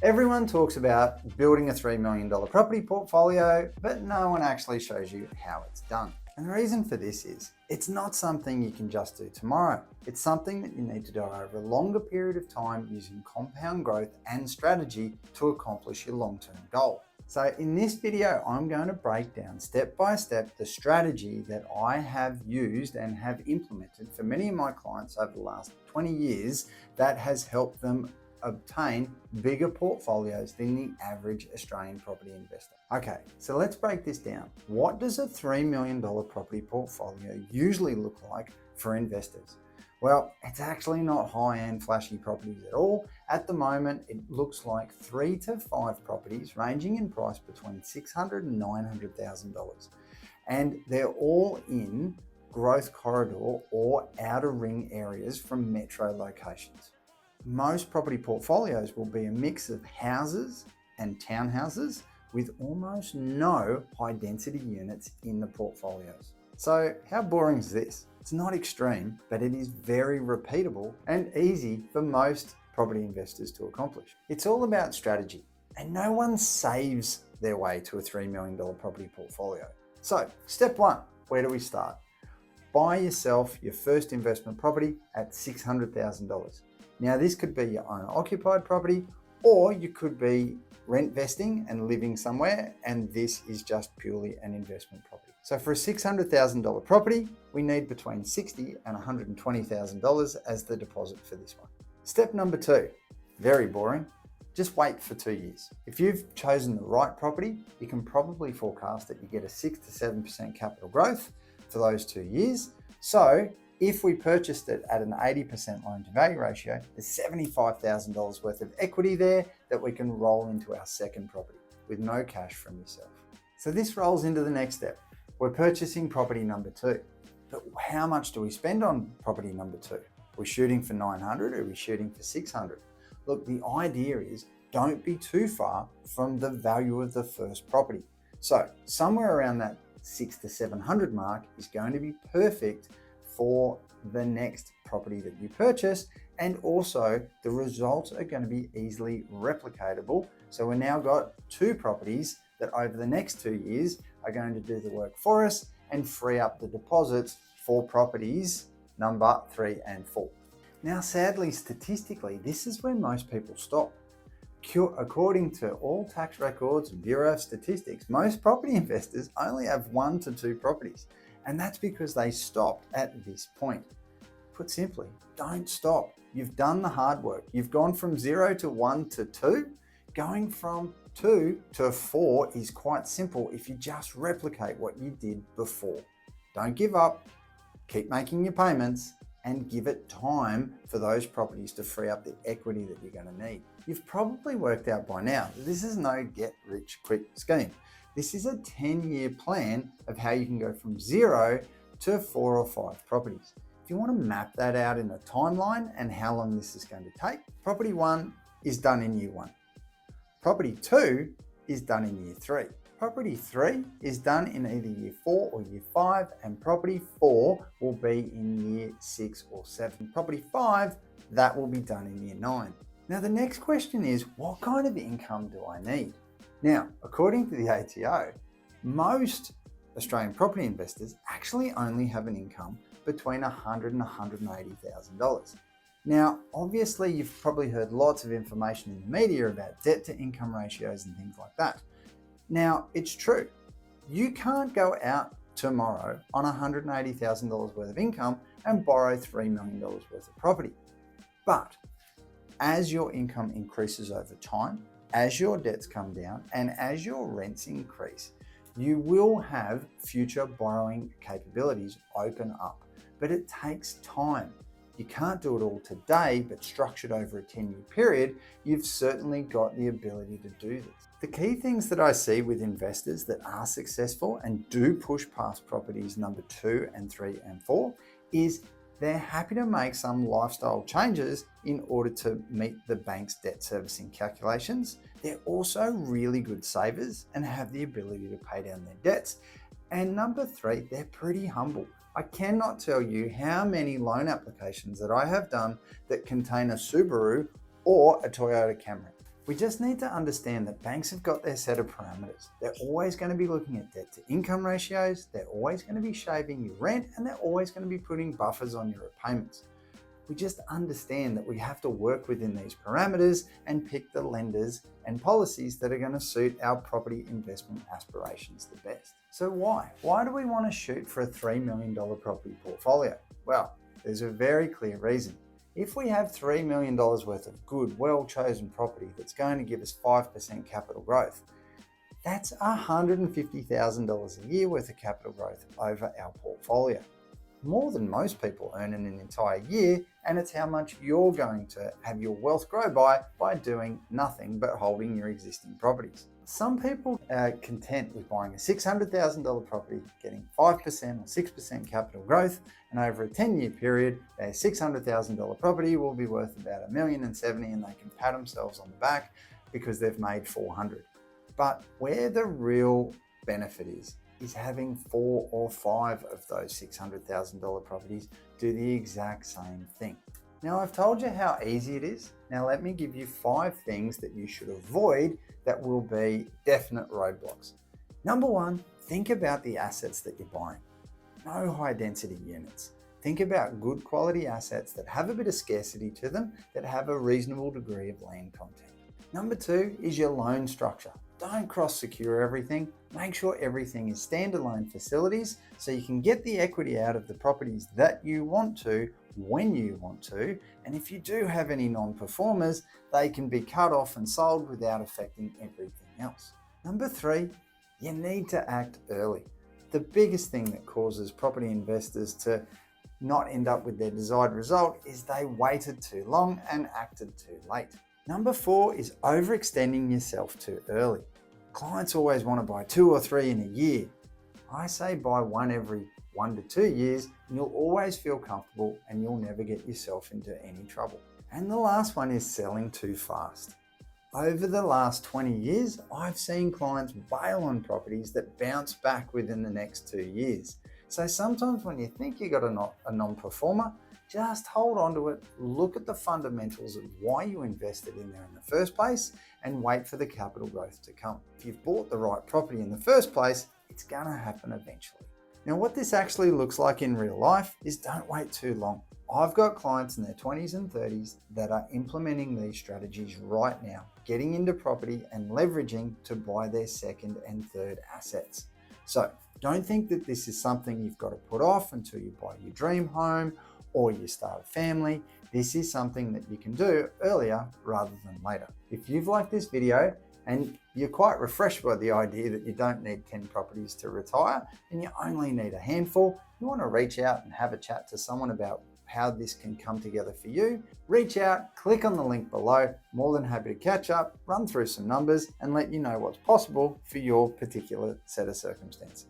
Everyone talks about building a $3 million property portfolio, but no one actually shows you how it's done. And the reason for this is, it's not something you can just do tomorrow. It's something that you need to do over a longer period of time using compound growth and strategy to accomplish your long-term goal. So in this video, I'm going to break down step by step the strategy that I have used and have implemented for many of my clients over the last 20 years that has helped them obtain bigger portfolios than the average Australian property investor. Okay, so let's break this down. What does a $3 million property portfolio usually look like for investors? Well, it's actually not high-end flashy properties at all. At the moment, it looks like 3 to 5 properties ranging in price between $600,000 and $900,000. And they're all in growth corridor or outer ring areas from metro locations. Most property portfolios will be a mix of houses and townhouses with almost no high density units in the portfolios. So how boring is this? It's not extreme, but it is very repeatable and easy for most property investors to accomplish. It's all about strategy, and no one saves their way to a $3 million property portfolio. So step one, where do we start? Buy yourself your first investment property at $600,000. Now, this could be your owner-occupied property, or you could be rent vesting and living somewhere, and this is just purely an investment property. So for a $600,000 property, we need between $60,000 and $120,000 as the deposit for this one. Step number 2, very boring. Just wait for 2 years. If you've chosen the right property, you can probably forecast that you get a 6 to 7% capital growth for those 2 years. So if we purchased it at an 80% loan to value ratio, there's $75,000 worth of equity there that we can roll into our second property with no cash from yourself. So this rolls into the next step. We're purchasing property number 2. But how much do we spend on property number 2? Are we shooting for 900 or are we shooting for 600? Look, the idea is don't be too far from the value of the first property. So somewhere around that 600 to 700 mark is going to be perfect for the next property that you purchase, and also the results are going to be easily replicatable. So we've now got 2 properties that over the next 2 years are going to do the work for us and free up the deposits for properties number 3 and 4. Now, sadly, statistically, this is where most people stop. According to all tax records and Bureau of Statistics, most property investors only have 1 to 2 properties. And that's because they stopped at this point. Put simply, don't stop. You've done the hard work. You've gone from 0 to 1 to 2. Going from 2 to 4 is quite simple if you just replicate what you did before. Don't give up. Keep making your payments and give it time for those properties to free up the equity that you're going to need. You've probably worked out by now that this is no get-rich-quick scheme. This is a 10-year plan of how you can go from 0 to 4 or 5 properties. If you want to map that out in a timeline and how long this is going to take, property 1 is done in year 1. Property 2 is done in year 3. Property 3 is done in either year 4 or year 5, and property 4 will be in year 6 or 7. Property 5, that will be done in year 9. Now the next question is, what kind of income do I need? Now, according to the ATO, most Australian property investors actually only have an income between $100,000 and $180,000. Now, obviously, you've probably heard lots of information in the media about debt to income ratios and things like that. Now, it's true. You can't go out tomorrow on $180,000 worth of income and borrow $3 million worth of property. But as your income increases over time, as your debts come down and as your rents increase, you will have future borrowing capabilities open up, but it takes time. You can't do it all today, but structured over a 10-year period, you've certainly got the ability to do this. The key things that I see with investors that are successful and do push past properties number 2 and 3 and 4 is they're happy to make some lifestyle changes in order to meet the bank's debt servicing calculations. They're also really good savers and have the ability to pay down their debts. And number 3, they're pretty humble. I cannot tell you how many loan applications that I have done that contain a Subaru or a Toyota Camry. We just need to understand that banks have got their set of parameters. They're always going to be looking at debt to income ratios, they're always going to be shaving your rent, and they're always going to be putting buffers on your repayments. We just understand that we have to work within these parameters and pick the lenders and policies that are going to suit our property investment aspirations the best. So why? Why do we want to shoot for a $3 million property portfolio? Well, there's a very clear reason. If we have $3 million worth of good, well-chosen property that's going to give us 5% capital growth, that's $150,000 a year worth of capital growth over our portfolio. More than most people earn in an entire year, and it's how much you're going to have your wealth grow by doing nothing but holding your existing properties. Some people are content with buying a $600,000 property, getting 5% or 6% capital growth, and over a 10-year period, their $600,000 property will be worth about $1,070,000, and they can pat themselves on the back because they've made $400,000. But where the real benefit is having 4 or 5 of those $600,000 properties do the exact same thing. Now, I've told you how easy it is. Now let me give you 5 things that you should avoid that will be definite roadblocks. Number 1, think about the assets that you're buying. No high density units. Think about good quality assets that have a bit of scarcity to them, that have a reasonable degree of land content. Number 2 is your loan structure. Don't cross-secure everything. Make sure everything is standalone facilities so you can get the equity out of the properties that you want to when you want to. And if you do have any non-performers, they can be cut off and sold without affecting everything else. Number 3, you need to act early. The biggest thing that causes property investors to not end up with their desired result is they waited too long and acted too late. Number 4 is overextending yourself too early. Clients always want to buy 2 or 3 in a year. I say buy one every 1 to 2 years, and you'll always feel comfortable and you'll never get yourself into any trouble. And the last one is selling too fast. Over the last 20 years, I've seen clients bail on properties that bounce back within the next 2 years. So sometimes when you think you got a non-performer, just hold on to it, look at the fundamentals of why you invested in there in the first place, and wait for the capital growth to come. If you've bought the right property in the first place, it's gonna happen eventually. Now, what this actually looks like in real life is don't wait too long. I've got clients in their 20s and 30s that are implementing these strategies right now, getting into property and leveraging to buy their second and third assets. So don't think that this is something you've got to put off until you buy your dream home or you start a family. This is something that you can do earlier rather than later. If you've liked this video and you're quite refreshed by the idea that you don't need 10 properties to retire and you only need a handful, you want to reach out and have a chat to someone about how this can come together for you, reach out, click on the link below. More than happy to catch up, run through some numbers and let you know what's possible for your particular set of circumstances.